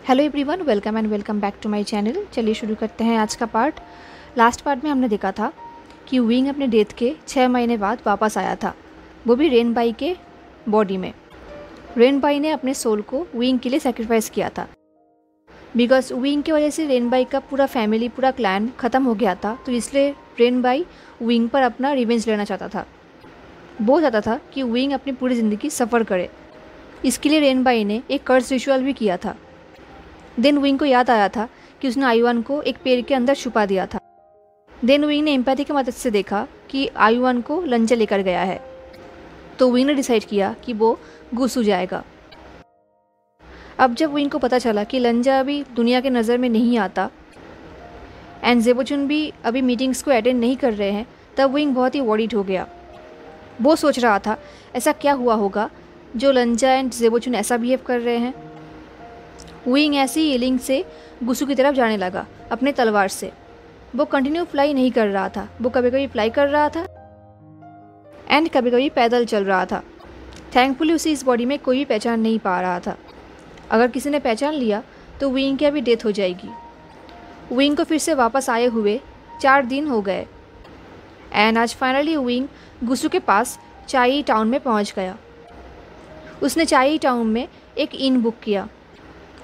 Hello everyone, welcome back to my channel. चलिए शुरू करते हैं आज का पार्ट। लास्ट पार्ट में हमने देखा था कि विंग अपने डेथ के 6 महीने बाद वापस आया था, वो भी रेनबाई के बॉडी में। रेनबाई ने अपने सोल को विंग के लिए सेक्रीफाइस किया था, बिकॉज विंग की वजह से रेनबाई का पूरा फैमिली, पूरा क्लैन ख़त्म हो गया था। तो इसलिए रेनबाई विंग पर अपना रिवेंज लेना चाहता था। वो चाहता था कि विंग अपनी पूरी ज़िंदगी सफ़र करे। इसके लिए रेनबाई ने एक कर्स रिचुअल भी किया था। देन विंग को याद आया था कि उसने आयुआन को एक पेड़ के अंदर छुपा दिया था। देन विंग ने एम्पैथी की मदद से देखा कि आयुआन को लंजा लेकर गया है, तो विंग ने डिसाइड किया कि वो गुसू जाएगा। अब जब विंग को पता चला कि लंजा अभी दुनिया के नज़र में नहीं आता एंड जेबोचुन भी अभी मीटिंग्स को अटेंड नहीं कर रहे हैं, तब विंग बहुत ही वॉरिड हो गया। वो सोच रहा था ऐसा क्या हुआ होगा जो लंजा एंड जेबोचुन ऐसा बिहेव कर रहे हैं। विंग ऐसी हीलिंग से गुसू की तरफ जाने लगा अपने तलवार से। वो कंटिन्यू फ्लाई नहीं कर रहा था, वो कभी कभी फ्लाई कर रहा था एंड कभी कभी पैदल चल रहा था। थैंकफुली उसे इस बॉडी में कोई भी पहचान नहीं पा रहा था। अगर किसी ने पहचान लिया तो विंग की अभी डेथ हो जाएगी। विंग को फिर से वापस आए हुए 4 दिन हो गए एंड आज फाइनली विंग गुसू के पास चाई टाउन में पहुंच गया। उसने चाई टाउन में एक इन बुक किया।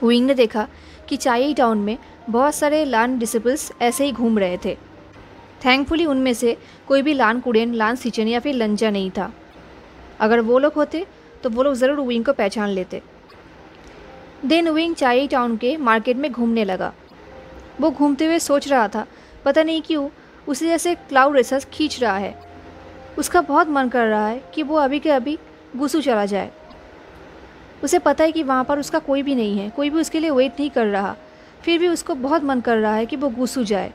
विंग ने देखा कि चाई टाउन में बहुत सारे लान डिसिपल्स ऐसे ही घूम रहे थे। थैंकफुली उनमें से कोई भी लान कुडेन, लान सिचन या फिर लंजा नहीं था। अगर वो लोग होते तो वो लोग ज़रूर विंग को पहचान लेते। देन विंग चाई टाउन के मार्केट में घूमने लगा। वो घूमते हुए सोच रहा था, पता नहीं क्यों उसे जैसे क्लाउड रेसर्स खींच रहा है। उसका बहुत मन कर रहा है कि वो अभी के अभी गुसू चला जाए। उसे पता है कि वहाँ पर उसका कोई भी नहीं है, कोई भी उसके लिए वेट नहीं कर रहा, फिर भी उसको बहुत मन कर रहा है कि वो गुसू जाए।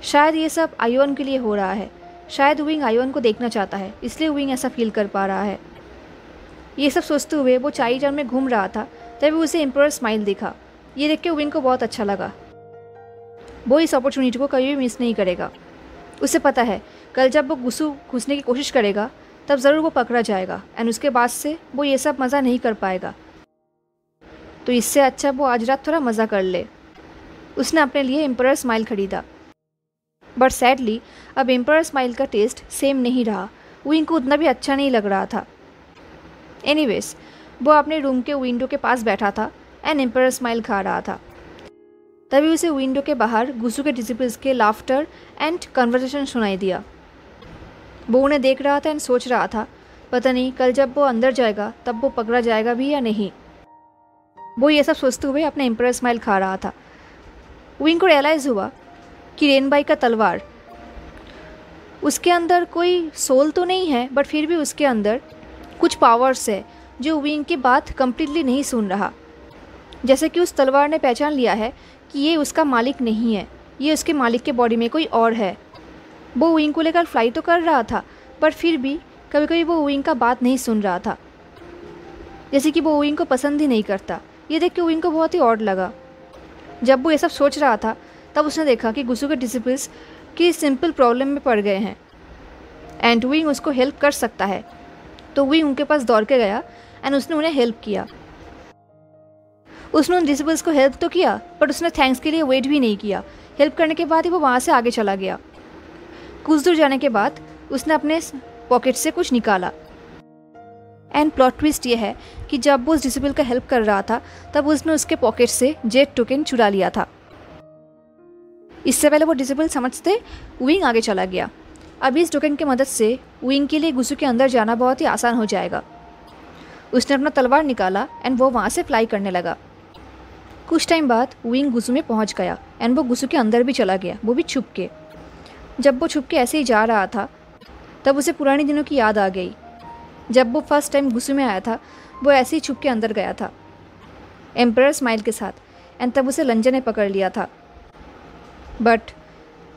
शायद ये सब आयुआन के लिए हो रहा है। शायद विंग आयुआन को देखना चाहता है, इसलिए विंग ऐसा फील कर पा रहा है। ये सब सोचते हुए वो चाई टाउन में घूम रहा था, तभी उसे एम्परर स्माइल दिखा। ये देख के विंग को बहुत अच्छा लगा। वो इस अपॉर्चुनिटी को कभी भी मिस नहीं करेगा। उसे पता है कल जब वो गुसू घुसने की कोशिश करेगा तब ज़रूर वो पकड़ा जाएगा एंड उसके बाद से वो ये सब मज़ा नहीं कर पाएगा। तो इससे अच्छा वो आज रात थोड़ा मज़ा कर ले। उसने अपने लिए एम्परर स्माइल खरीदा, बट सैडली अब एम्परर स्माइल का टेस्ट सेम नहीं रहा। विंग को उतना भी अच्छा नहीं लग रहा था। एनीवेज, वो अपने रूम के विंडो के पास बैठा था एंड एम्परर स्माइल खा रहा था। तभी उसे विंडो के बाहर गुसू के डिसिपल्स के लाफ्टर एंड कन्वर्सेशन सुनाई दिया। वो उन्हें देख रहा था एंड सोच रहा था, पता नहीं कल जब वो अंदर जाएगा तब वो पकड़ा जाएगा भी या नहीं। वो ये सब सोचते हुए अपना एम्परर स्माइल खा रहा था। विंग को रियलाइज़ हुआ कि रेनबाई का तलवार, उसके अंदर कोई सोल तो नहीं है, बट फिर भी उसके अंदर कुछ पावर्स है जो विंग की बात कंप्लीटली नहीं सुन रहा। जैसे कि उस तलवार ने पहचान लिया है कि ये उसका मालिक नहीं है, ये उसके मालिक के बॉडी में कोई और है। वो विंग को लेकर फ्लाई तो कर रहा था, पर फिर भी कभी कभी वो विंग का बात नहीं सुन रहा था, जैसे कि वो विंग को पसंद ही नहीं करता। ये देख के विंग को बहुत ही ऑड लगा। जब वो ये सब सोच रहा था तब उसने देखा कि गुसू के डिसिपल्स की सिंपल प्रॉब्लम में पड़ गए हैं एंड विंग उसको हेल्प कर सकता है। तो विंग उनके पास दौड़ के गया एंड उसने उन्हें हेल्प किया। उसने उन डिसिपल्स को हेल्प तो किया, बट उसने थैंक्स के लिए वेट भी नहीं किया। हेल्प करने के बाद ही वो वहाँ से आगे चला गया। कुछ दूर जाने के बाद उसने अपने पॉकेट से कुछ निकाला एंड प्लॉट ट्विस्ट ये है कि जब वो उस डिसिपल का हेल्प कर रहा था तब उसने उसके पॉकेट से जेट टोकन चुरा लिया था। इससे पहले वो डिसिपल समझते विंग आगे चला गया। अब इस टोकन की मदद से विंग के लिए गुसू के अंदर जाना बहुत ही आसान हो जाएगा। उसने अपना तलवार निकाला एंड वो वहाँ से फ्लाई करने लगा। कुछ टाइम बाद विंग गुसू में पहुँच गया एंड वो गुसू के अंदर भी चला गया, वो भी छुप के। जब वो छुप के ऐसे ही जा रहा था तब उसे पुराने दिनों की याद आ गई। जब वो फर्स्ट टाइम गुसू में आया था, वो ऐसे ही छुप के अंदर गया था एम्परर स्माइल के साथ, एंड तब उसे लंजा ने पकड़ लिया था। बट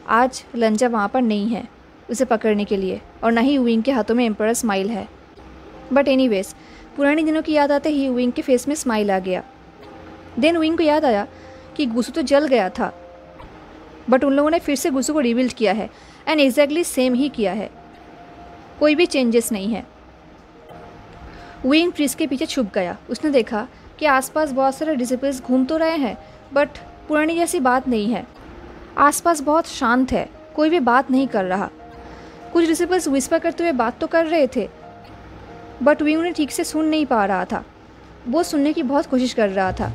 आज लंजा वहाँ पर नहीं है उसे पकड़ने के लिए, और ना ही विंग के हाथों में एम्परर स्माइल है। बट एनीवेज, पुराने दिनों की याद आते ही विंग के फेस में स्माइल आ गया। देन विंग को याद आया कि गुसू तो जल गया था, बट उन लोगों ने फिर से गुसू को रिबिल्ड किया है एंड एग्जैक्टली सेम ही किया है, कोई भी चेंजेस नहीं है। विंग ट्रीज के पीछे छुप गया। उसने देखा कि आसपास बहुत सारे डिसिपल्स घूम तो रहे हैं, बट पुरानी जैसी बात नहीं है। आसपास बहुत शांत है, कोई भी बात नहीं कर रहा। कुछ डिसिपल्स विस्पर करते हुए बात तो कर रहे थे, बट विंग उन्हें ठीक से सुन नहीं पा रहा था। वो सुनने की बहुत कोशिश कर रहा था।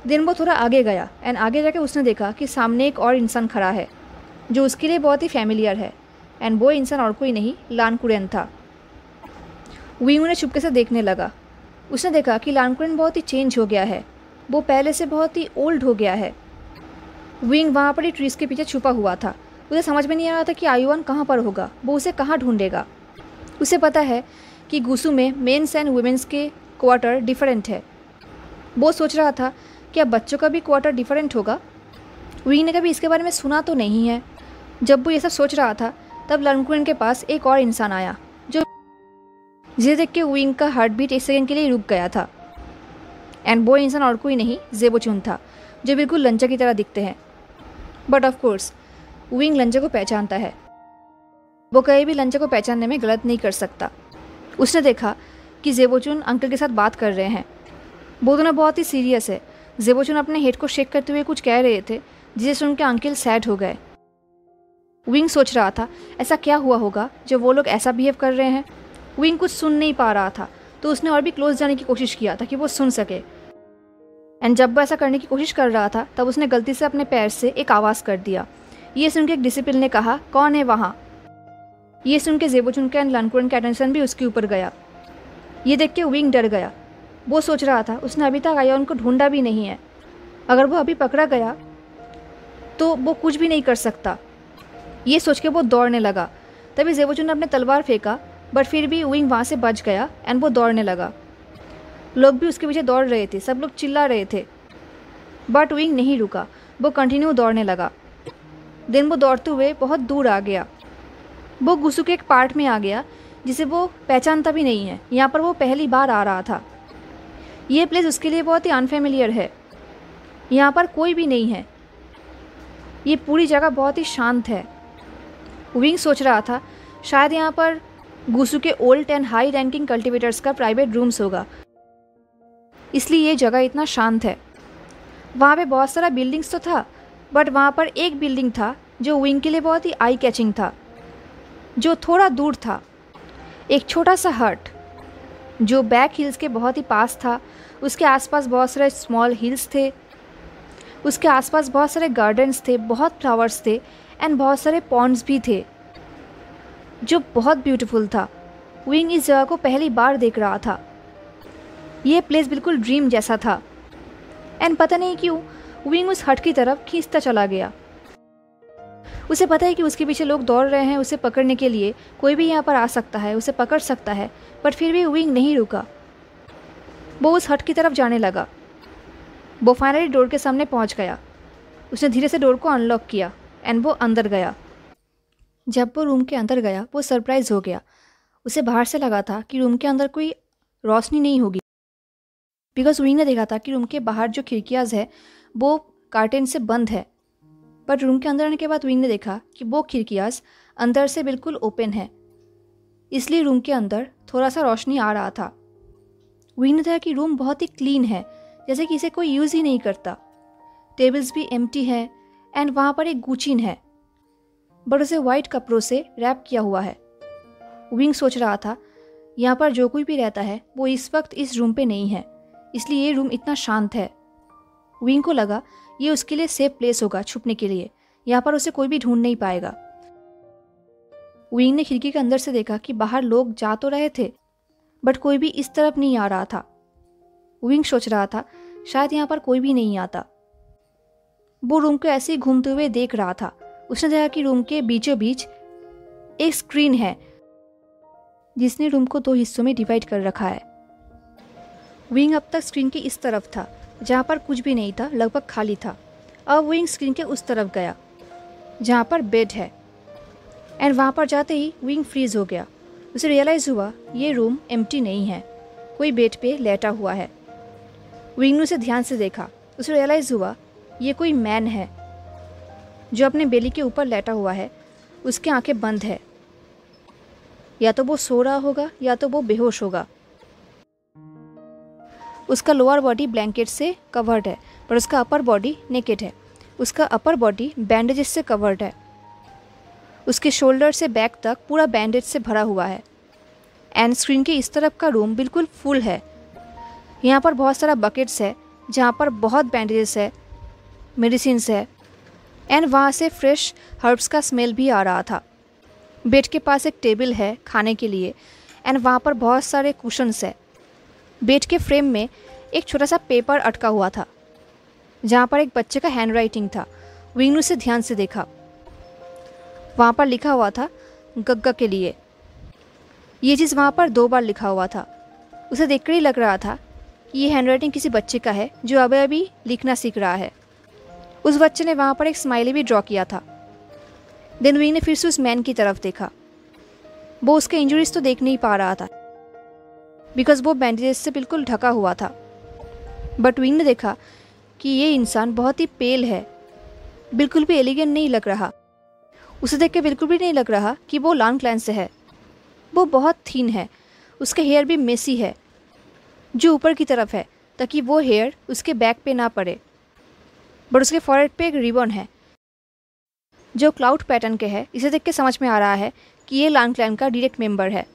दिन वो थोड़ा आगे गया एंड आगे जाके उसने देखा कि सामने एक और इंसान खड़ा है जो उसके लिए बहुत ही फैमिलियर है, एंड वो इंसान और कोई नहीं, लान कुरेन था। विंग उन्हें चुपके से देखने लगा। उसने देखा कि लान कुरेन बहुत ही चेंज हो गया है, वो पहले से बहुत ही ओल्ड हो गया है। विंग वहाँ पर ही ट्रीज़ के पीछे छुपा हुआ था। उसे समझ में नहीं आ रहा था कि आयुवान कहाँ पर होगा, वो उसे कहाँ ढूंढेगा। उसे पता है कि गुसू में मेंस एंड वुमेंस के क्वार्टर डिफरेंट है। वो सोच रहा था कि अब बच्चों का भी क्वार्टर डिफरेंट होगा। विंग ने कभी इसके बारे में सुना तो नहीं है। जब वो ये सब सोच रहा था तब लर्नकुरेन के पास एक और इंसान आया जिसे देख के विंग का हार्ट बीट एक सेकंड के लिए रुक गया था। एंड वो इंसान और कोई नहीं, जेबोचुन था, जो बिल्कुल लंचा की तरह दिखते हैं। बट ऑफ कोर्स विंग लंचा को पहचानता है। वो कहीं भी लंचा को पहचानने में गलत नहीं कर सकता। उसने देखा कि जेबोचुन अंकल के साथ बात कर रहे हैं। वो दोनों बहुत ही सीरियस है। जेबोचुन अपने हेड को शेक करते हुए कुछ कह रहे थे, जिसे सुन के अंकल सैड हो गए। विंग सोच रहा था ऐसा क्या हुआ होगा जो वो लोग ऐसा बिहेव कर रहे हैं। विंग कुछ सुन नहीं पा रहा था, तो उसने और भी क्लोज जाने की कोशिश किया ताकि वो सुन सके। एंड जब वो ऐसा करने की कोशिश कर रहा था तब उसने गलती से अपने पैर से एक आवाज़ कर दिया। ये सुन के एक डिसिपल ने कहा, कौन है वहाँ? ये सुन के जेबोचुन का एंड लानकुरेन का अटेंशन भी उसके ऊपर गया। ये देख के विंग डर गया। वो सोच रहा था उसने अभी तक आयुवान को ढूंढा भी नहीं है। अगर वो अभी पकड़ा गया तो वो कुछ भी नहीं कर सकता। ये सोच के वो दौड़ने लगा। तभी जेबोचुन ने अपने तलवार फेंका, बट फिर भी विंग वहाँ से बच गया एंड वो दौड़ने लगा। लोग भी उसके पीछे दौड़ रहे थे, सब लोग चिल्ला रहे थे, बट विंग नहीं रुका। वो कंटिन्यू दौड़ने लगा। दिन वो दौड़ते हुए बहुत दूर आ गया। वो गुसू के एक पार्ट में आ गया जिसे वो पहचानता भी नहीं है। यहाँ पर वो पहली बार आ रहा था। ये प्लेस उसके लिए बहुत ही अनफेमिलियर है। यहाँ पर कोई भी नहीं है। ये पूरी जगह बहुत ही शांत है। विंग सोच रहा था शायद यहाँ पर गुसू के old and high ranking cultivators का प्राइवेट रूम्स होगा, इसलिए ये जगह इतना शांत है। वहाँ पे बहुत सारा बिल्डिंग्स तो था, बट वहाँ पर एक बिल्डिंग था जो विंग के लिए बहुत ही आई कैचिंग था, जो थोड़ा दूर था। एक छोटा सा हट जो बैक हिल्स के बहुत ही पास था। उसके आसपास बहुत सारे स्मॉल हिल्स थे। उसके आसपास बहुत सारे गार्डन्स थे, बहुत फ्लावर्स थे एंड बहुत सारे पॉन्ड्स भी थे, जो बहुत ब्यूटीफुल था। विंग इस जगह को पहली बार देख रहा था। ये प्लेस बिल्कुल ड्रीम जैसा था। एंड पता नहीं क्यों विंग उस हट की तरफ खींचता चला गया। उसे पता है कि उसके पीछे लोग दौड़ रहे हैं उसे पकड़ने के लिए। कोई भी यहाँ पर आ सकता है, उसे पकड़ सकता है, बट फिर भी विंग नहीं रुका। वो उस हट की तरफ जाने लगा। वो फाइनली डोर के सामने पहुँच गया। उसने धीरे से डोर को अनलॉक किया एंड वो अंदर गया। जब वो रूम के अंदर गया वो सरप्राइज़ हो गया। उसे बाहर से लगा था कि रूम के अंदर कोई रोशनी नहीं होगी, बिकॉज विंग ने देखा था कि रूम के बाहर जो खिड़कियाँ है वो कर्टेन से बंद है। बट रूम के अंदर आने के बाद विंग ने देखा कि वो खिड़कियाँ अंदर से बिल्कुल ओपन है, इसलिए रूम के अंदर थोड़ा सा रोशनी आ रहा था। विंग ने देखा कि रूम बहुत ही क्लीन है, जैसे कि इसे कोई यूज़ ही नहीं करता। टेबल्स भी एम्प्टी है एंड वहाँ पर एक गुचिन है, बट उसे वाइट कपड़ों से रैप किया हुआ है। विंग सोच रहा था यहाँ पर जो कोई भी रहता है वो इस वक्त इस रूम पे नहीं है, इसलिए ये रूम इतना शांत है। विंग को लगा ये उसके लिए सेफ प्लेस होगा छुपने के लिए। यहाँ पर उसे कोई भी ढूंढ नहीं पाएगा। विंग ने खिड़की के अंदर से देखा कि बाहर लोग जा तो रहे थे, बट कोई भी इस तरफ नहीं आ रहा था। विंग सोच रहा था शायद यहाँ पर कोई भी नहीं आता। वो रूम को ऐसे ही घूमते हुए देख रहा था। उसने देखा कि रूम के बीचों बीच एक स्क्रीन है जिसने रूम को 2 हिस्सों में डिवाइड कर रखा है। विंग अब तक स्क्रीन के इस तरफ था जहाँ पर कुछ भी नहीं था, लगभग खाली था। अब विंग स्क्रीन के उस तरफ गया जहाँ पर बेड है, एंड वहाँ पर जाते ही विंग फ्रीज हो गया। उसे रियलाइज़ हुआ ये रूम एम्प्टी नहीं है, कोई बेड पे लेटा हुआ है। विंग ने उसे ध्यान से देखा। उसे रियलाइज़ हुआ ये कोई मैन है जो अपने बेली के ऊपर लेटा हुआ है। उसकी आंखें बंद है। या तो वो सो रहा होगा या तो वो बेहोश होगा। उसका लोअर बॉडी ब्लैंकेट से कवर्ड है पर उसका अपर बॉडी नेकेड है। उसका अपर बॉडी बैंडेजेस से कवर्ड है। उसके शोल्डर से बैक तक पूरा बैंडेज से भरा हुआ है। एंड स्क्रीन के इस तरफ का रूम बिल्कुल फुल है। यहाँ पर बहुत सारा बकेट्स है जहाँ पर बहुत बैंडेजेस है, मेडिसिन्स है एंड वहाँ से फ्रेश हर्ब्स का स्मेल भी आ रहा था। बेड के पास एक टेबल है खाने के लिए एंड वहाँ पर बहुत सारे कुशन्स है। बेड के फ्रेम में एक छोटा सा पेपर अटका हुआ था जहाँ पर एक बच्चे का हैंड राइटिंग था। विंग ने उसे ध्यान से देखा। वहाँ पर लिखा हुआ था गग्गा के लिए। ये चीज़ वहाँ पर 2 बार लिखा हुआ था। उसे देखकर ही लग रहा था कि ये हैंड राइटिंग किसी बच्चे का है जो अभी अभी लिखना सीख रहा है। उस बच्चे ने वहाँ पर एक स्माइली भी ड्रॉ किया था। देन विंग ने फिर से उस मैन की तरफ देखा। वो उसके इंजरीज तो देख नहीं पा रहा था बिकॉज वो बैंडेजेस से बिल्कुल ढका हुआ था। बट विंग ने देखा कि ये इंसान बहुत ही पेल है, बिल्कुल भी एलिगेंट नहीं लग रहा। उसे देख के बिल्कुल भी नहीं लग रहा कि वो लान क्लैन से है। वो बहुत थीन है। उसका हेयर भी मेसी है जो ऊपर की तरफ है ताकि वो हेयर उसके बैक पे ना पड़े। बट उसके फॉरहेड पे एक रिबन है जो क्लाउड पैटर्न के है। इसे देख के समझ में आ रहा है कि ये लान क्लैन का डायरेक्ट मेंबर है।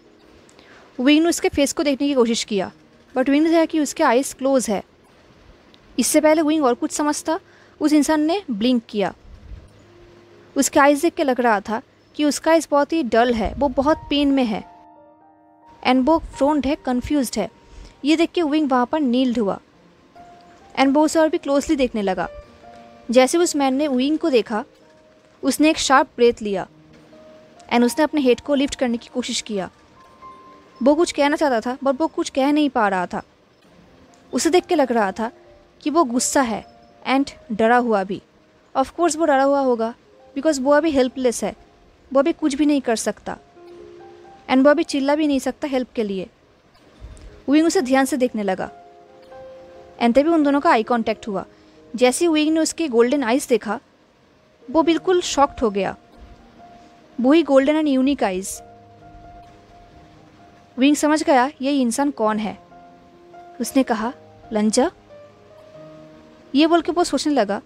विंग ने उसके फेस को देखने की कोशिश किया बट विंग ने देखा कि उसके आइज़ क्लोज है। इससे पहले विंग और कुछ समझता, उस इंसान ने ब्लिंक किया। उसके आइज़ देख के लग रहा था कि उसका आइज़ बहुत ही डल है, वो बहुत पेन में है एंड वो फ्रोन्ड है, कन्फ्यूज्ड है। ये देख के विंग वहाँ पर नील्ड हुआ एंड वो उसे और भी क्लोजली देखने लगा। जैसे उस मैन ने विंग को देखा, उसने एक शार्प ब्रेथ लिया एंड उसने अपने हेड को लिफ्ट करने की कोशिश किया। वो कुछ कहना चाहता था बट वो कुछ कह नहीं पा रहा था। उसे देख के लग रहा था कि वो गुस्सा है एंड डरा हुआ भी। ऑफ कोर्स वो डरा हुआ होगा बिकॉज वो अभी हेल्पलेस है। वो अभी कुछ भी नहीं कर सकता एंड वो अभी चिल्ला भी नहीं सकता हेल्प के लिए। विंग उसे ध्यान से देखने लगा एंड तभी उन दोनों का आई कांटेक्ट हुआ। जैसे विंग ने उसके गोल्डन आइज देखा, वो बिल्कुल शॉक्ड हो गया। वही golden and unique eyes. Wing समझ गया ये इंसान कौन है। उसने कहा, लंजा। ये बोल के वो सोचने लगा,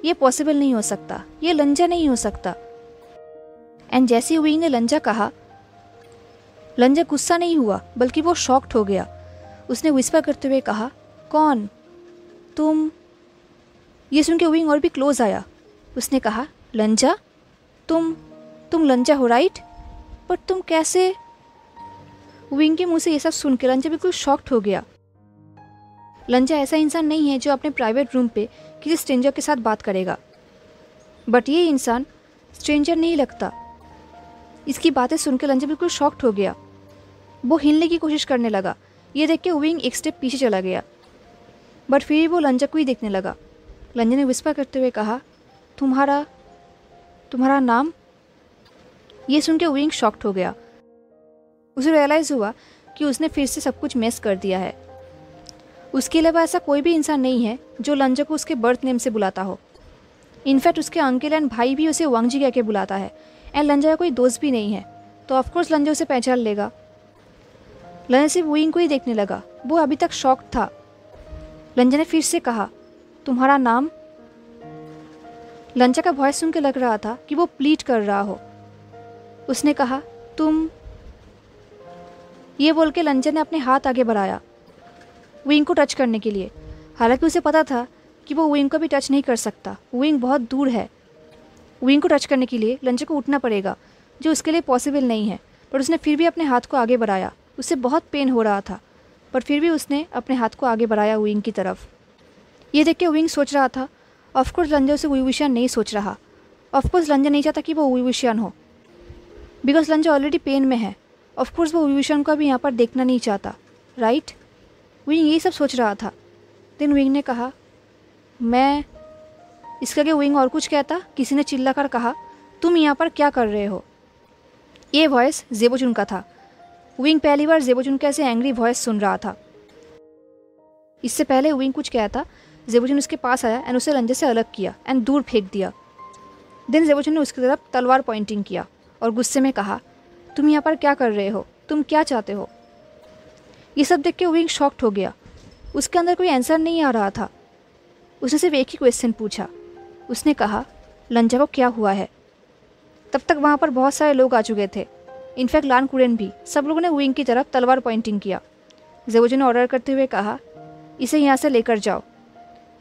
ये पॉसिबल नहीं हो सकता, ये लंजा नहीं हो सकता। एंड जैसे विंग ने लंजा कहा, लंजा गुस्सा नहीं हुआ बल्कि वो शॉक्ड हो गया। उसने विस्पर करते हुए कहा, कौन? तुम? ये सुन के विंग और भी क्लोज आया। उसने कहा, लंजा? तुम लंजा हो, राइट? पर तुम कैसे? विंग के मुंह से ये सब सुन के लंजा बिल्कुल शॉक्ड हो गया। लंजा ऐसा इंसान नहीं है जो अपने प्राइवेट रूम पे किसी स्ट्रेंजर के साथ बात करेगा। बट ये इंसान स्ट्रेंजर नहीं लगता। इसकी बातें सुनकर लंजा बिल्कुल शॉक्ड हो गया। वो हिलने की कोशिश करने लगा। ये देख के विंग एक स्टेप पीछे चला गया बट फिर वो लंजा को ही देखने लगा। लंजा ने विस्पर करते हुए कहा, तुम्हारा नाम? ये सुन के विंग शॉक्ड हो गया। उसे रियलाइज़ हुआ कि उसने फिर से सब कुछ मिस कर दिया है। उसके अलावा ऐसा कोई भी इंसान नहीं है जो लंजा को उसके बर्थ नेम से बुलाता हो। इनफैक्ट उसके अंकल एंड भाई भी उसे वांगजी कह के बुलाता है एंड लंजा का कोई दोस्त भी नहीं है, तो ऑफकोर्स लंजा उसे पहचान लेगा। लंजा सिर्फ विंग को ही देखने लगा। वो अभी तक शॉक्ड था। लंजा ने फिर से कहा, तुम्हारा नाम? लंजा का वॉइस सुन के लग रहा था कि वो प्लीड कर रहा हो। उसने कहा, तुम? ये बोल के लंजा ने अपने हाथ आगे बढ़ाया विंग को टच करने के लिए। हालांकि उसे पता था कि वो विंग को भी टच नहीं कर सकता, विंग बहुत दूर है। विंग को टच करने के लिए लंजा को उठना पड़ेगा जो उसके लिए पॉसिबल नहीं है। पर उसने फिर भी अपने हाथ को आगे बढ़ाया। उसे बहुत पेन हो रहा था पर फिर भी उसने अपने हाथ को आगे बढ़ाया विंग की तरफ। ये देख के विंग सोच रहा था, ऑफकोर्स लंजा उसे वुईवुशियन नहीं सोच रहा। ऑफकोर्स लंजा नहीं चाहता कि वो वुईवुशियन हो बिकॉज लंजा ऑलरेडी पेन में है। ऑफकोर्स वो वुईवुशियन को भी यहाँ पर देखना नहीं चाहता, राइट? विंग यही सब सोच रहा था। देन विंग ने कहा, मैं। इसके आगे विंग और कुछ कहता, किसी ने चिल्ला कर कहा, तुम यहाँ पर क्या कर रहे हो? ये वॉइस जेबोजुन का था। विंग पहली बार जेबोजुन का ऐसे एंग्री वॉइस सुन रहा था। इससे पहले विंग कुछ कहता, जेबोजुन उसके पास आया एंड उसे लंजा से अलग किया एंड दूर फेंक दिया। देन जेबोजुन ने उसकी तरफ तलवार पॉइंटिंग किया और गुस्से में कहा, तुम यहाँ पर क्या कर रहे हो? तुम क्या चाहते हो? ये सब देख के विंग शॉक्ड हो गया। उसके अंदर कोई आंसर नहीं आ रहा था। उसने सिर्फ एक ही क्वेश्चन पूछा। उसने कहा, लंजा को क्या हुआ है? तब तक वहाँ पर बहुत सारे लोग आ चुके थे, इनफैक्ट लान कुरेन भी। सब लोगों ने विंग की तरफ तलवार पॉइंटिंग किया। ज़ेबोचुन ने ऑर्डर करते हुए कहा, इसे यहाँ से लेकर जाओ।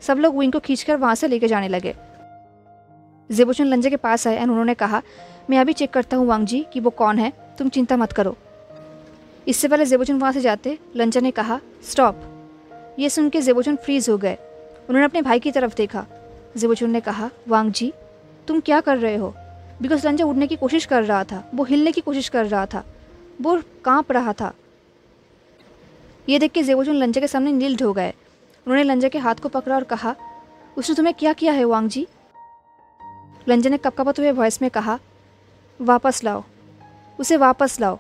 सब लोग विंग को खींचकर वहाँ से लेकर जाने लगे। ज़ेबोचुन लंजा के पास आए एंड उन्होंने कहा, मैं अभी चेक करता हूँ वांग जी कि वो कौन है, तुम चिंता मत करो। इससे पहले ज़ेबोचुन वहाँ से जाते लंजा ने कहा, स्टॉप। ये सुन के ज़ेबोचुन फ्रीज हो गए। उन्होंने अपने भाई की तरफ देखा। ज़ेबोचुन ने कहा, वांग जी तुम क्या कर रहे हो? बिकॉज लंजा उड़ने की कोशिश कर रहा था, वो हिलने की कोशिश कर रहा था, वो काँप रहा था। ये देख के ज़ेबोचुन लंजा के सामने नील्ड हो गए। उन्होंने लंजा के हाथ को पकड़ा और कहा, उसने तुम्हें क्या किया है वांग जी? लंजा ने कपकपाते हुए वॉइस में कहा, वापस लाओ, उसे वापस लाओ।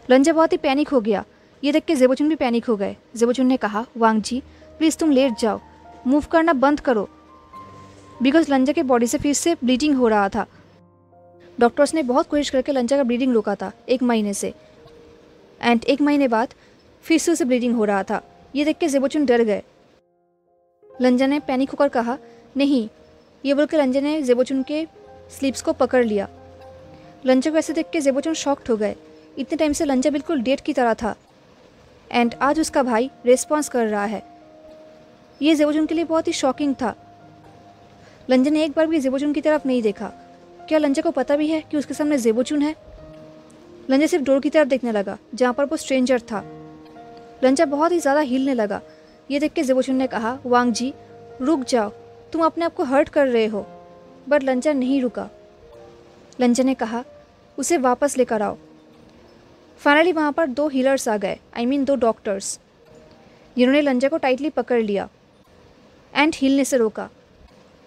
लंजा बहुत ही पैनिक हो गया। ये देख के ज़ेबोचुन भी पैनिक हो गए। ज़ेबोचुन ने कहा, वांग जी प्लीज़ तुम लेट जाओ, मूव करना बंद करो। बिकॉज लंजा के बॉडी से फिर से ब्लीडिंग हो रहा था। डॉक्टर्स ने बहुत कोशिश करके लंजा का ब्लीडिंग रोका था 1 महीने से, एंड 1 महीने बाद फिर से उसे ब्लीडिंग हो रहा था। ये देख के ज़ेबोचुन डर गए। लंजा ने पैनिक होकर कहा, नहीं। ये बोलकर लंजा ने ज़ेबोचुन के स्लीव्स को पकड़ लिया। लंजा को ऐसे देख के ज़ेबोचुन शॉक्ड हो गए। इतने टाइम से लंजा बिल्कुल डेड की तरह था, एंड आज उसका भाई रिस्पॉन्स कर रहा है। ये ज़ेबोचुन के लिए बहुत ही शॉकिंग था। लंजा ने एक बार भी ज़ेबोचुन की तरफ नहीं देखा। क्या लंजा को पता भी है कि उसके सामने ज़ेबोचुन है? लंजा सिर्फ डोर की तरफ देखने लगा जहाँ पर वो स्ट्रेंजर था। लंजा बहुत ही ज़्यादा हिलने लगा। ये देख के ज़ेबोचुन ने कहा, वांग जी रुक जाओ, तुम अपने आप को हर्ट कर रहे हो। बट लंजा नहीं रुका। लंजा ने कहा, उसे वापस लेकर आओ। फाइनली वहाँ पर 2 हीलर्स आ गए, आई मीन 2 डॉक्टर्स, जिन्होंने लंजा को टाइटली पकड़ लिया एंड हिलने से रोका।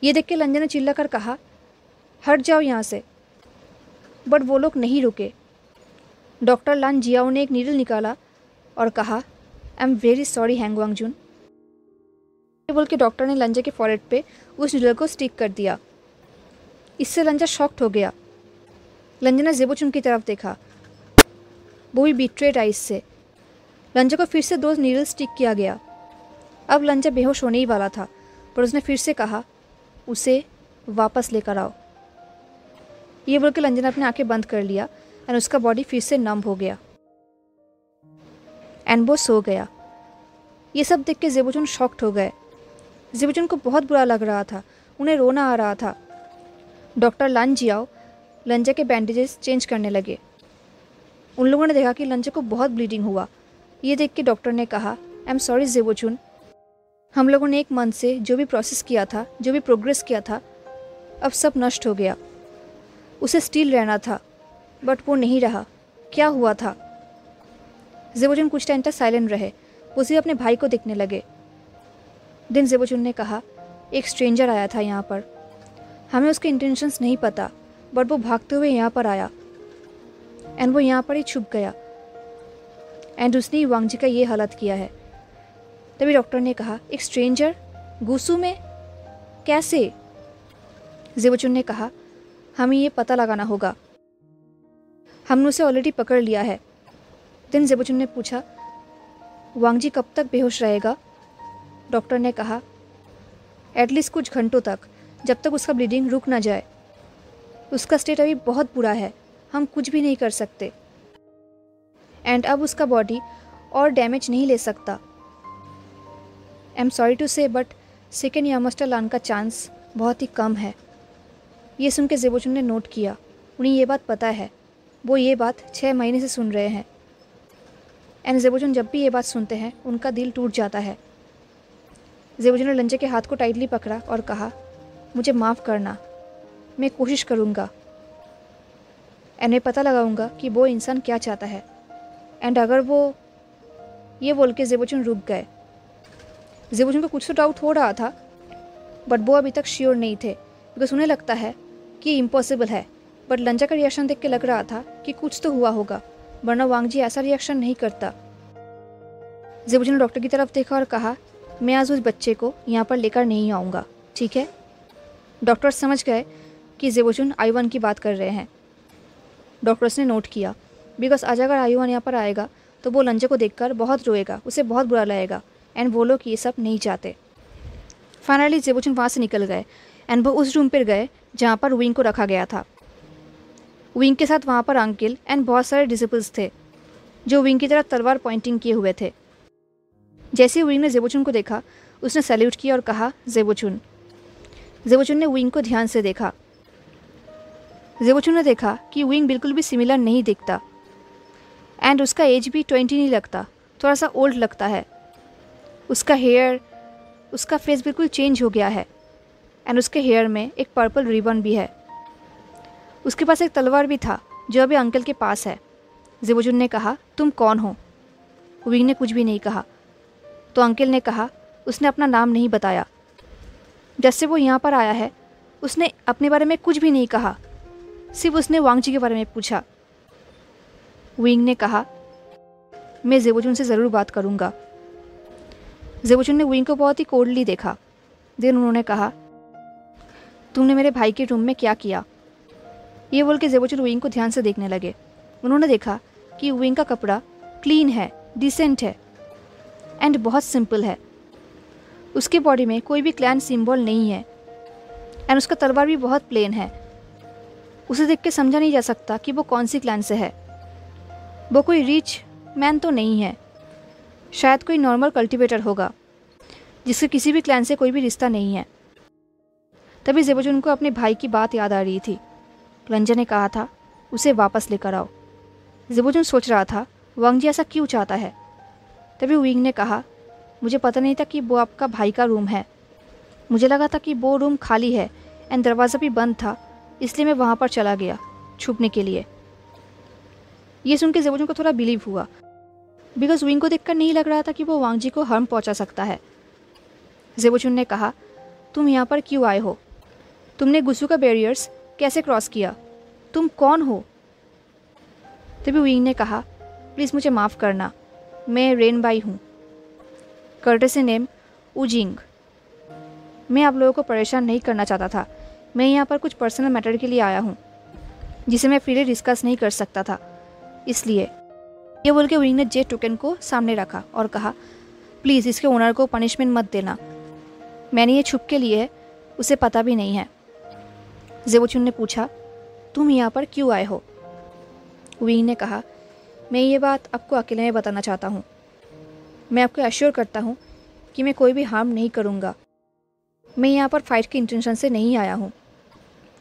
ये देख के लंजा ने चिल्लाकर कहा, हट जाओ यहाँ से। बट वो लोग नहीं रुके। डॉक्टर लान जियाओ ने एक नीडल निकाला और कहा, आई एम वेरी सॉरी हैंग वांगजुन। बोल के डॉक्टर ने लंजा के फॉरहेड पे उस नीडल को स्टिक कर दिया। इससे लंजा शॉक्ड हो गया। लंजा ने ज़ेबोचुन की तरफ देखा, वो भी बिट्रेड आइज से। लंजा को फिर से 2 नीडल स्टिक किया गया। अब लंजा बेहोश होने ही वाला था, पर उसने फिर से कहा, उसे वापस लेकर आओ। ये बोल के लंजा ने अपनी आंखें बंद कर लिया एंड उसका बॉडी फिर से नम हो गया एंड वो सो गया। ये सब देख के ज़ेबोचुन शॉक्ड हो गए। ज़ेबोचुन को बहुत बुरा लग रहा था, उन्हें रोना आ रहा था। डॉक्टर लान जियाओ लंजा के बैंडेजेस चेंज करने लगे। उन लोगों ने देखा कि लंजा को बहुत ब्लीडिंग हुआ। ये देख के डॉक्टर ने कहा, आई एम सॉरी ज़ेबोचुन, हम लोगों ने 1 मंथ से जो भी प्रोसेस किया था, जो भी प्रोग्रेस किया था, अब सब नष्ट हो गया। उसे स्टिल रहना था, बट वो नहीं रहा। क्या हुआ था? ज़ेबोचुन कुछ टाइम तक साइलेंट रहे। वो सिर्फ अपने भाई को देखने लगे। दिन ज़ेबोचुन ने कहा, एक स्ट्रेंजर आया था यहाँ पर। हमें उसके इंटेंशंस नहीं पता, बट वो भागते हुए यहाँ पर आया एंड वो यहाँ पर ही छुप गया एंड उसने ही वांग जी का ये हालत किया है। तभी डॉक्टर ने कहा, एक स्ट्रेंजर गुसू में कैसे? ज़ेबोचुन ने कहा, हमें ये पता लगाना होगा। हमने उसे ऑलरेडी पकड़ लिया है। दिन ज़ेबोचुन ने पूछा, वांग जी कब तक बेहोश रहेगा? डॉक्टर ने कहा, एटलीस्ट कुछ घंटों तक, जब तक उसका ब्लीडिंग रुक ना जाए। उसका स्टेट अभी बहुत बुरा है, हम कुछ भी नहीं कर सकते एंड अब उसका बॉडी और डैमेज नहीं ले सकता। आई एम सॉरी टू से, बट सेकेंड यामास्टर लान का चांस बहुत ही कम है। ये सुन के ज़ेबोचुन ने नोट किया। उन्हें ये बात पता है, वो ये बात 6 महीने से सुन रहे हैं एंड ज़ेबोचुन जब भी ये बात सुनते हैं उनका दिल टूट जाता है। ज़ेबोचुन ने लंजा के हाथ को टाइटली पकड़ा और कहा, मुझे माफ़ करना, मैं कोशिश करूँगा एंड मैं पता लगाऊंगा कि वो इंसान क्या चाहता है। एंड अगर वो, ये बोल के ज़ेबोचुन रुक गए। ज़ेबोचुन को कुछ तो डाउट हो रहा था, बट वो अभी तक श्योर नहीं थे, बिकॉज उन्हें लगता है कि इम्पॉसिबल है। बट लंजा का रिएक्शन देख के लग रहा था कि कुछ तो हुआ होगा, वरना वांग जी ऐसा रिएक्शन नहीं करता। ज़ेबोचुन ने डॉक्टर की तरफ देखा और कहा, मैं आज उस बच्चे को यहाँ पर लेकर नहीं आऊँगा, ठीक है? डॉक्टर समझ गए कि ज़ेबोचुन आयुवान की बात कर रहे हैं। डॉक्टर्स ने नोट किया, बिकॉज आज अगर आयुवान यहाँ पर आएगा तो वो लंजा को देखकर बहुत रोएगा, उसे बहुत बुरा लगेगा एंड वो लोग ये सब नहीं चाहते। फाइनली ज़ेबोचुन वहाँ से निकल गए एंड वो उस रूम पर गए जहाँ पर विंग को रखा गया था। विंग के साथ वहाँ पर अंकिल एंड बहुत सारे डिसिपल्स थे जो विंग की तरफ तलवार पॉइंटिंग किए हुए थे। जैसे ही विंग ने ज़ेबोचुन को देखा उसने सैल्यूट किया और कहा ज़ेबोचुन। ज़ेबोचुन ने विंग को ध्यान से देखा। ज़ेबोचुन ने देखा कि विंग बिल्कुल भी सिमिलर नहीं दिखता एंड उसका एज भी 20 नहीं लगता, थोड़ा सा ओल्ड लगता है। उसका हेयर, उसका फेस बिल्कुल चेंज हो गया है एंड उसके हेयर में एक पर्पल रिबन भी है। उसके पास एक तलवार भी था जो अभी अंकल के पास है। ज़ेबोचुन ने कहा तुम कौन हो? विंग ने कुछ भी नहीं कहा। तो अंकल ने कहा उसने अपना नाम नहीं बताया। जब से वो यहाँ पर आया है उसने अपने बारे में कुछ भी नहीं कहा, सिर्फ उसने वांगजी के बारे में पूछा। विंग ने कहा मैं ज़ेबोचुन से ज़रूर बात करूँगा। ज़ेबोचुन ने विंग को बहुत ही कोल्डली देखा। देन उन्होंने कहा तुमने मेरे भाई के रूम में क्या किया? ये बोल के ज़ेबोचुन विंग को ध्यान से देखने लगे। उन्होंने देखा कि विंग का कपड़ा क्लीन है, डिसेंट है एंड बहुत सिंपल है। उसके बॉडी में कोई भी क्लैन सिंबल नहीं है एंड उसका तलवार भी बहुत प्लेन है। उसे देख के समझा नहीं जा सकता कि वो कौन सी क्लैन से है। वो कोई रिच मैन तो नहीं है, शायद कोई नॉर्मल कल्टीवेटर होगा जिसके किसी भी क्लैन से कोई भी रिश्ता नहीं है। तभी ज़ेबोचुन को अपने भाई की बात याद आ रही थी। लंजा ने कहा था उसे वापस लेकर आओ। ज़ेबोचुन सोच रहा था वांगजी ऐसा क्यों चाहता है। तभी विंग ने कहा मुझे पता नहीं था कि वो आपका भाई का रूम है। मुझे लगा था कि वो रूम खाली है एंड दरवाज़ा भी बंद था, इसलिए मैं वहाँ पर चला गया छुपने के लिए। ये सुन के ज़ेबोचुन को थोड़ा बिलीव हुआ, बिकॉज विंग को देखकर नहीं लग रहा था कि वो वांगजी को हार्म पहुँचा सकता है। ज़ेबोचुन ने कहा तुम यहाँ पर क्यों आए हो? तुमने गुसू का बैरियर्स कैसे क्रॉस किया? तुम कौन हो? तभी विंग ने कहा प्लीज़ मुझे माफ़ करना, मैं रेनबाई हूँ, कर्टेसी नेम उजिंग। मैं आप लोगों को परेशान नहीं करना चाहता था। मैं यहाँ पर कुछ पर्सनल मैटर के लिए आया हूँ जिसे मैं फ्रीली डिस्कस नहीं कर सकता था, इसलिए। ये बोल के विंग ने जेट टोकन को सामने रखा और कहा प्लीज़ इसके ओनर को पनिशमेंट मत देना। मैंने ये छुप के लिए है, उसे पता भी नहीं है। ज़ेबोचुन ने पूछा तुम यहाँ पर क्यों आए हो? विंग ने कहा मैं ये बात आपको अकेले में बताना चाहता हूँ। मैं आपको एश्योर करता हूँ कि मैं कोई भी हार्म नहीं करूँगा। मैं यहाँ पर फाइट के इंटेंशन से नहीं आया हूँ।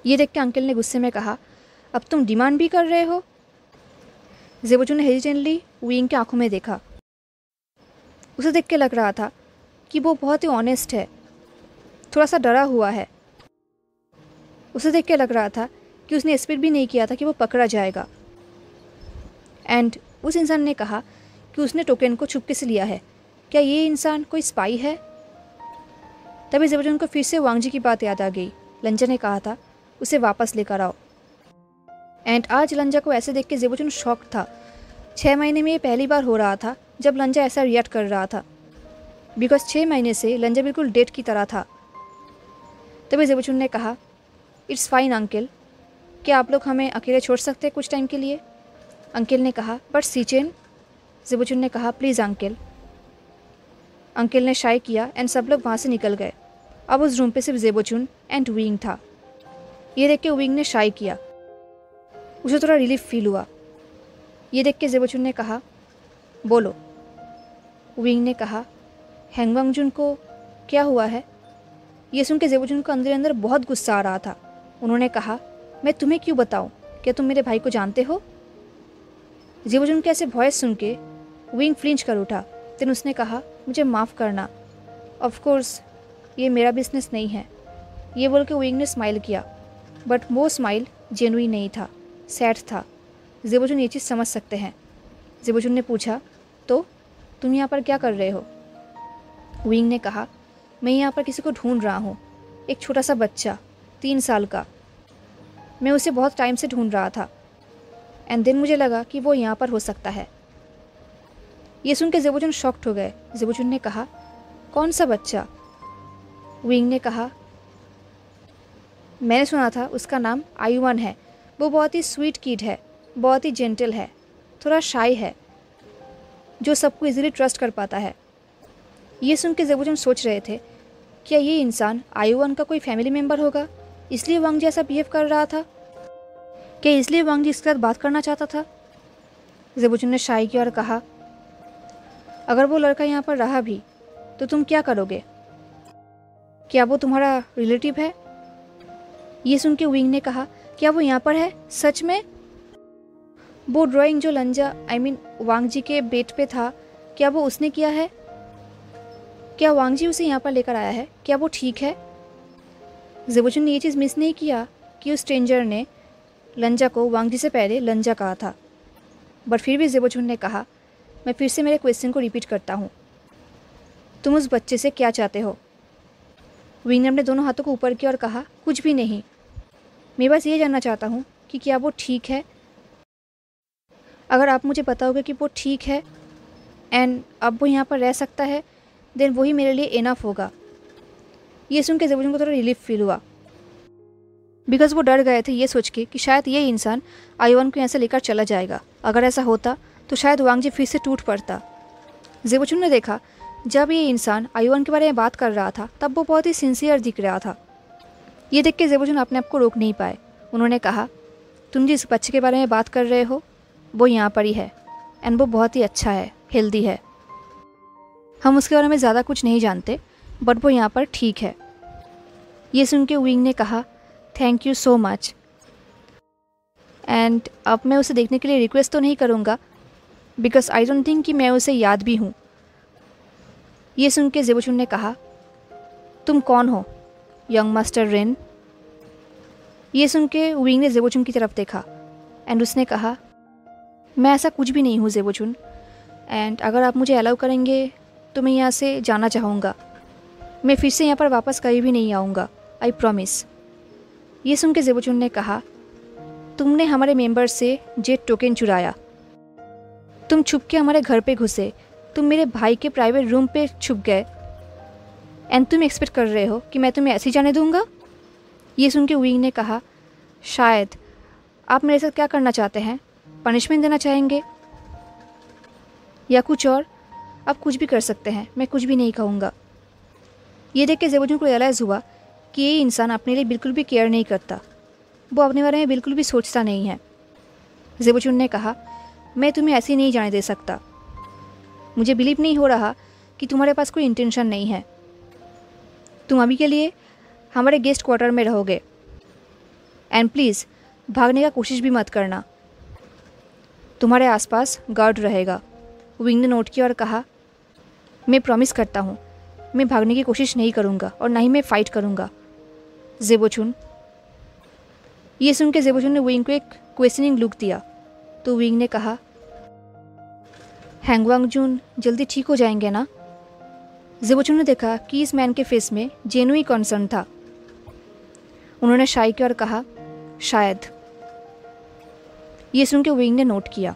ये देख के अंकल ने गुस्से में कहा अब तुम डिमांड भी कर रहे हो? ज़ेबोचुन ने हेजिटेंटली विंग की आंखों में देखा। उसे देख के लग रहा था कि वो बहुत ही ऑनेस्ट है, थोड़ा सा डरा हुआ है। उसे देख के लग रहा था कि उसने एक्सपेक्ट भी नहीं किया था कि वो पकड़ा जाएगा। एंड उस इंसान ने कहा कि उसने टोकन को छुपके से लिया है। क्या ये इंसान कोई स्पाई है? तभी ज़ेबोचुन को फिर से वांगजी की बात याद आ गई। लंजा ने कहा था उसे वापस लेकर आओ। एंड आज लंजा को ऐसे देख के ज़ेबोचुन शॉक था। 6 महीने में ये पहली बार हो रहा था जब लंजा ऐसा रिएक्ट कर रहा था, बिकॉज 6 महीने से लंजा बिल्कुल डेड की तरह था। तभी ज़ेबोचुन ने कहा इट्स फाइन अंकल, क्या आप लोग हमें अकेले छोड़ सकते हैं कुछ टाइम के लिए? अंकल ने कहा बट सीचेन। ज़ेबोचुन ने कहा प्लीज़ अंकल। अंकल ने शाय किया एंड सब लोग वहाँ से निकल गए। अब उस रूम पे सिर्फ ज़ेबोचुन एंड विंग था। ये देख के विंग ने शाय किया। उसे थोड़ा रिलीफ फील हुआ। ये देख के ज़ेबोचुन ने कहा बोलो। विंग ने कहा हैंगवांगजुन को क्या हुआ है? ये सुन के ज़ेबोचुन को अंदर अंदर बहुत गुस्सा आ रहा था। उन्होंने कहा मैं तुम्हें क्यों बताऊँ, क्या तुम मेरे भाई को जानते हो? ज़ेबोचुन के ऐसे वॉइस सुन के विंग फ्लिंच कर उठा। देन उसने कहा मुझे माफ़ करना, ऑफ कोर्स ये मेरा बिजनेस नहीं है। ये बोल के विंग ने स्माइल किया, बट वो स्माइल जेन्युइन नहीं था, सैड था। ज़ेबोचुन ये चीज़ समझ सकते हैं। ज़ेबोचुन ने पूछा तो तुम यहाँ पर क्या कर रहे हो? विंग ने कहा मैं यहाँ पर किसी को ढूंढ रहा हूँ, एक छोटा सा बच्चा 3 साल का। मैं उसे बहुत टाइम से ढूंढ रहा था एंड देन मुझे लगा कि वो यहाँ पर हो सकता है। ये सुन के ज़ेबोचुन शॉक्ड हो गए। ज़ेबोचुन ने कहा कौन सा बच्चा? विंग ने कहा मैंने सुना था उसका नाम आयुवन है। वो बहुत ही स्वीट किड है, बहुत ही जेंटल है, थोड़ा शाई है, जो सबको इजीली ट्रस्ट कर पाता है। ये सुन के ज़ेबुचुन सोच रहे थे, क्या ये इंसान आयुवान का कोई फैमिली मेम्बर होगा, इसलिए वांग जी ऐसा बिहेव कर रहा था? क्या इसलिए वांग जी इसके साथ बात करना चाहता था? ज़ेबुचुन ने शाई की और कहा, अगर वो लड़का यहाँ पर रहा भी तो तुम क्या करोगे? क्या वो तुम्हारा रिलेटिव है? ये सुन के विंग ने कहा, क्या वो यहाँ पर है सच में? वो ड्राइंग जो लंजा वांग जी के बेट पे था, क्या वो उसने किया है? क्या वांग जी उसे यहाँ पर लेकर आया है? क्या वो ठीक है? ज़ेबुचुन ने ये चीज़ मिस नहीं किया कि उस स्ट्रेंजर ने लंजा को वांग जी से पहले लंजा कहा था। बट फिर भी ज़ेबुचुन ने कहा, मैं फिर से मेरे क्वेश्चन को रिपीट करता हूँ, तुम उस बच्चे से क्या चाहते हो? विंग ने अपने दोनों हाथों को ऊपर किया और कहा, कुछ भी नहीं, मैं बस ये जानना चाहता हूँ कि क्या वो ठीक है। अगर आप मुझे बताओगे कि वो ठीक है एंड अब वो यहाँ पर रह सकता है, देन वही मेरे लिए इनफ होगा। ये सुन के ज़ेबुचुन को थोड़ा रिलीफ फील हुआ, बिकॉज वो डर गए थे ये सोच के कि शायद ये इंसान आयुवान को यहाँ से लेकर चला जाएगा। अगर ऐसा होता तो शायद वांग जी फिर से टूट पड़ता। ज़ेबुचुन ने देखा जब ये इंसान आयुवान के बारे में बात कर रहा था तब वो बहुत ही सिंसियर दिख रहा था। ये देख के ज़ेबुचुन अपने आप को रोक नहीं पाए। उन्होंने कहा, तुम जिस बच्चे के बारे में बात कर रहे हो वो यहाँ पर ही है एंड वो बहुत ही अच्छा है, हेल्दी है। हम उसके बारे में ज़्यादा कुछ नहीं जानते बट वो यहाँ पर ठीक है। ये सुन के विंग ने कहा, thank you so much. And अब मैं उसे देखने के लिए रिक्वेस्ट तो नहीं करूँगा बिकॉज आई डोंट थिंक कि मैं उसे याद भी हूँ। ये सुन के ज़ेबुचुन ने कहा, तुम कौन हो यंग मास्टर रेन? ये सुन के विंग ने ज़ेबुचुन की तरफ देखा एंड उसने कहा, मैं ऐसा कुछ भी नहीं हूँ ज़ेबुचुन, एंड अगर आप मुझे अलाउ करेंगे तो मैं यहाँ से जाना चाहूँगा। मैं फिर से यहाँ पर वापस कहीं भी नहीं आऊँगा, आई प्रॉमिस। ये सुन के ज़ेबुचुन ने कहा, तुमने हमारे मेंबर से जेट टोकन चुराया, तुम छुप के हमारे घर पे घुसे, तुम मेरे भाई के प्राइवेट रूम पे छुप गए एंड तुम एक्सपेक्ट कर रहे हो कि मैं तुम्हें ऐसे ही जाने दूंगा? ये सुन के विंग ने कहा, शायद आप मेरे साथ क्या करना चाहते हैं? पनिशमेंट देना चाहेंगे या कुछ और? आप कुछ भी कर सकते हैं, मैं कुछ भी नहीं कहूँगा। ये देख के ज़ेबुचुन को रियलाइज़ हुआ कि ये इंसान अपने लिए बिल्कुल भी केयर नहीं करता, वो अपने बारे में बिल्कुल भी सोचता नहीं है। ज़ेबुचुन ने कहा, मैं तुम्हें ऐसे ही नहीं जाने दे सकता। मुझे बिलीव नहीं हो रहा कि तुम्हारे पास कोई इंटेंशन नहीं है। तुम अभी के लिए हमारे गेस्ट क्वार्टर में रहोगे एंड प्लीज़ भागने का कोशिश भी मत करना, तुम्हारे आसपास गार्ड रहेगा। विंग ने नोट किया और कहा, मैं प्रॉमिस करता हूँ मैं भागने की कोशिश नहीं करूँगा और ना ही मैं फ़ाइट करूँगा। ज़ेबुचुन। ये सुन के ज़ेबुचुन ने विंग को एक क्वेश्चनिंग लुक दिया तो विंग ने कहा, हैंगवांग जून जल्दी ठीक हो जाएंगे ना? ज़ेबुचुन ने देखा कि इस मैन के फेस में जेन्युइन कंसर्न था। उन्होंने शाई किया और कहा, शायद। ये सुन के विंग ने नोट किया।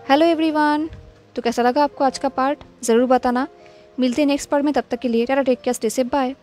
हेलो एवरीवन, तो कैसा लगा आपको आज का पार्ट? ज़रूर बताना। मिलते हैं नेक्स्ट पार्ट में, तब तक के लिए tata, take care, stay safe, bye.